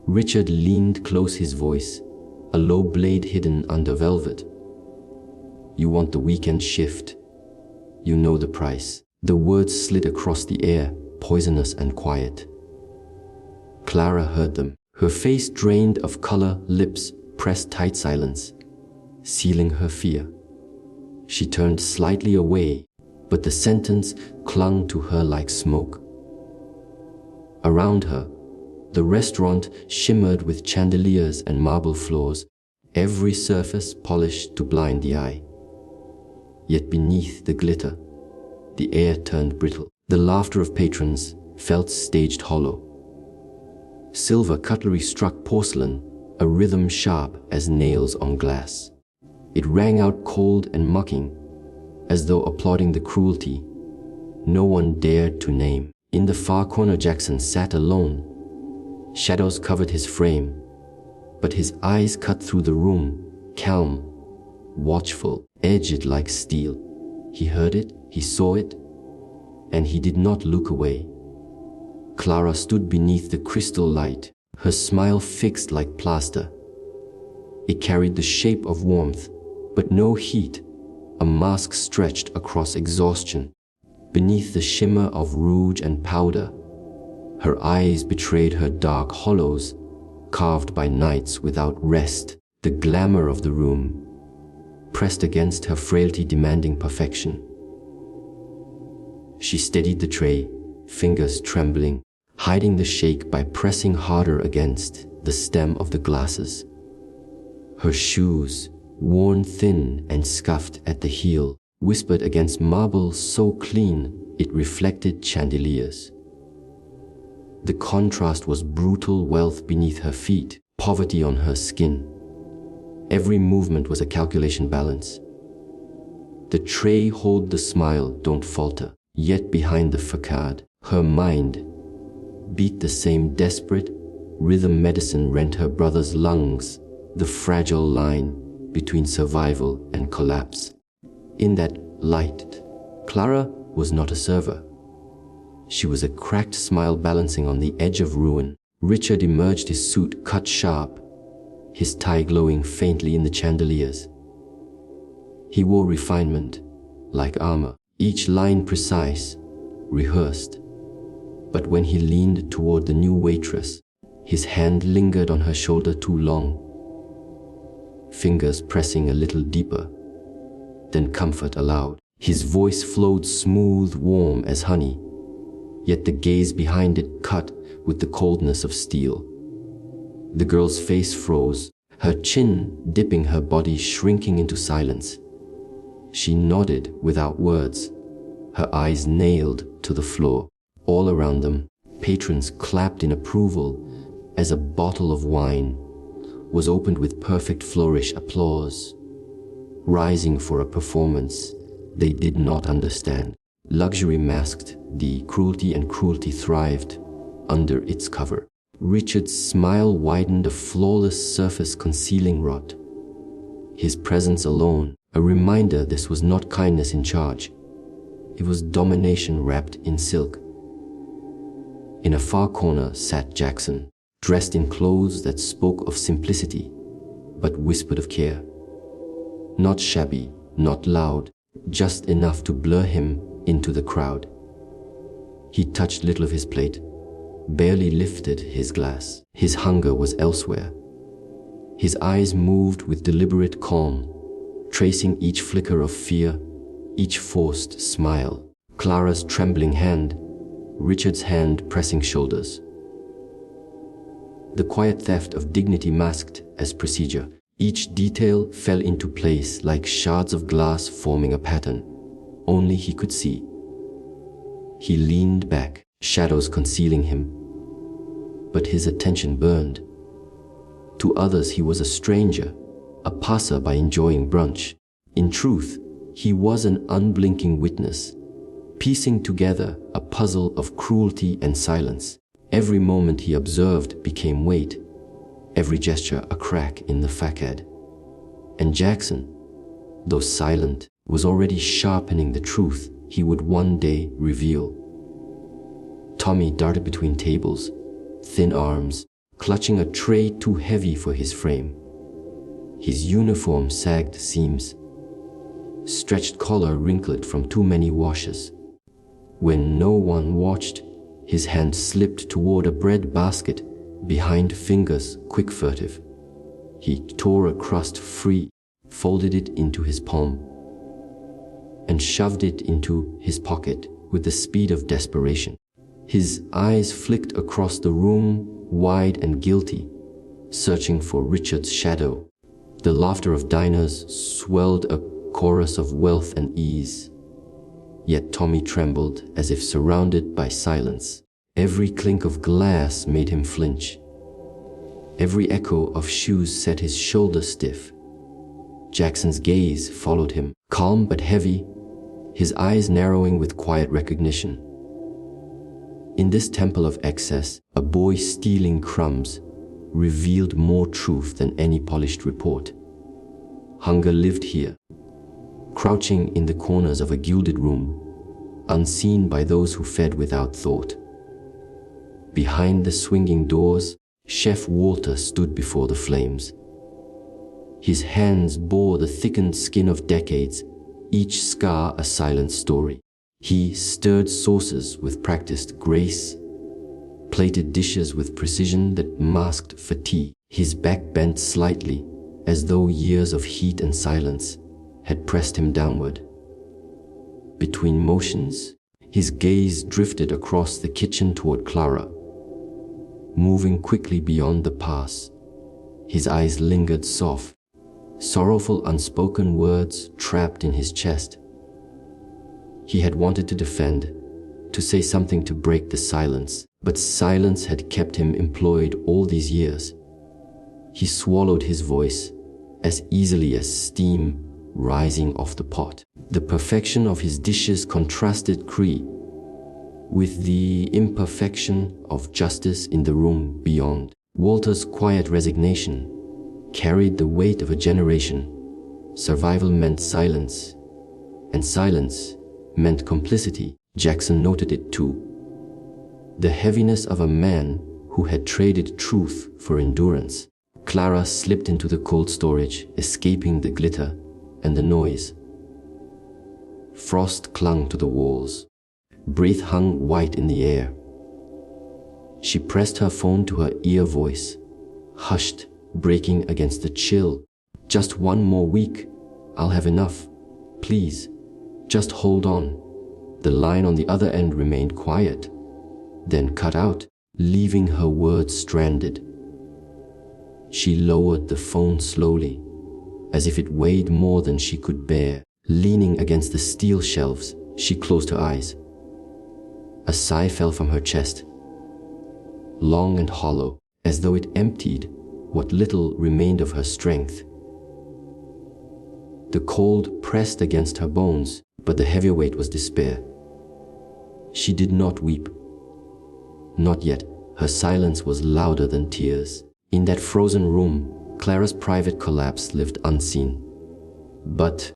Richard leaned close, his voice, a low blade hidden under velvet. You want the weekend shift. You know the price. The words slid across the air, poisonous and quiet. Clara heard them, her face drained of color, lips pressed tight, silence, sealing her fear. She turned slightly away, but the sentence clung to her like smoke. Around her, the restaurant shimmered with chandeliers and marble floors, every surface polished to blind the eye. Yet beneath the glitter, the air turned brittle. The laughter of patrons felt staged hollow. Silver cutlery struck porcelain, a rhythm sharp as nails on glass. It rang out cold and mocking, as though applauding the cruelty no one dared to name. In the far corner, Jackson sat alone. Shadows covered his frame, but his eyes cut through the room, calm, watchful, edged like steel. He heard it, he saw it, and he did not look away. Clara stood beneath the crystal light, her smile fixed like plaster. It carried the shape of warmth, but no heat, a mask stretched across exhaustion. Beneath the shimmer of rouge and powder, her eyes betrayed her dark hollows, carved by nights without rest. The glamour of the room pressed against her frailty, demanding perfection. She steadied the tray, fingers trembling, hiding the shake by pressing harder against the stem of the glasses. Her shoes, worn thin and scuffed at the heel, whispered against marble so clean it reflected chandeliers. The contrast was brutal: wealth beneath her feet, poverty on her skin. Every movement was a calculation balance. The tray held the smile, don't falter. Yet behind the facade, her mind beat the same desperate rhythm. Medicine rent her brother's lungs, the fragile line between survival and collapse. In that light, Clara was not a server. She was a cracked smile balancing on the edge of ruin. Richard emerged, his suit cut sharp, his tie glowing faintly in the chandeliers. He wore refinement, like armor, each line precise, rehearsed. But when he leaned toward the new waitress, his hand lingered on her shoulder too long, fingers pressing a little deeper. Then comfort allowed. His voice flowed smooth, warm as honey, yet the gaze behind it cut with the coldness of steel. The girl's face froze, her chin dipping, her body shrinking into silence. She nodded without words, her eyes nailed to the floor. All around them, patrons clapped in approval as a bottle of wine was opened with perfect flourish, applause, rising for a performance they did not understand. Luxury masked the cruelty, and cruelty thrived under its cover. Richard's smile widened, a flawless surface concealing rot. His presence alone, a reminder this was not kindness in charge. It was domination wrapped in silk. In a far corner sat Jackson, dressed in clothes that spoke of simplicity, but whispered of care. Not shabby, not loud, just enough to blur him into the crowd. He touched little of his plate, barely lifted his glass. His hunger was elsewhere. His eyes moved with deliberate calm, tracing each flicker of fear, each forced smile. Clara's trembling hand, Richard's hand pressing shoulders. The quiet theft of dignity masked as procedure. Each detail fell into place like shards of glass forming a pattern only he could see. He leaned back, shadows concealing him, but his attention burned. To others he was a stranger, a passer-by enjoying brunch. In truth, he was an unblinking witness, piecing together a puzzle of cruelty and silence. Every moment he observed became weight, every gesture a crack in the facade. And Jackson, though silent, was already sharpening the truth he would one day reveal. Tommy darted between tables, thin arms, clutching a tray too heavy for his frame. His uniform sagged seams, stretched collar wrinkled from too many washes. When no one watched, his hand slipped toward a bread basket behind fingers quick furtive. He tore a crust free, folded it into his palm, and shoved it into his pocket with the speed of desperation. His eyes flicked across the room, wide and guilty, searching for Richard's shadow. The laughter of diners swelled a chorus of wealth and ease. Yet Tommy trembled as if surrounded by silence. Every clink of glass made him flinch. Every echo of shoes set his shoulders stiff. Jackson's gaze followed him, calm but heavy, his eyes narrowing with quiet recognition. In this temple of excess, a boy stealing crumbs revealed more truth than any polished report. Hunger lived here, crouching in the corners of a gilded room, unseen by those who fed without thought. Behind the swinging doors, Chef Walter stood before the flames. His hands bore the thickened skin of decades, each scar a silent story. He stirred sauces with practiced grace, plated dishes with precision that masked fatigue. His back bent slightly, as though years of heat and silence had pressed him downward. Between motions, his gaze drifted across the kitchen toward Clara, moving quickly beyond the pass. His eyes lingered soft, sorrowful unspoken words trapped in his chest. He had wanted to defend, to say something to break the silence, but silence had kept him employed all these years. He swallowed his voice as easily as steam rising off the pot. The perfection of his dishes contrasted with the imperfection of justice in the room beyond. Walter's quiet resignation carried the weight of a generation. Survival meant silence, and silence meant complicity. Jackson noted it too. The heaviness of a man who had traded truth for endurance. Clara slipped into the cold storage, escaping the glitter and the noise. Frost clung to the walls. Breath hung white in the air. She pressed her phone to her ear, voice hushed, breaking against the chill. Just one more week. I'll have enough. Please, just hold on. The line on the other end remained quiet, then cut out, leaving her words stranded. She lowered the phone slowly, as if it weighed more than she could bear. Leaning against the steel shelves, she closed her eyes. A sigh fell from her chest, long and hollow, as though it emptied what little remained of her strength. The cold pressed against her bones, but the heavier weight was despair. She did not weep. Not yet. Her silence was louder than tears. In that frozen room, Clara's private collapse lived unseen. But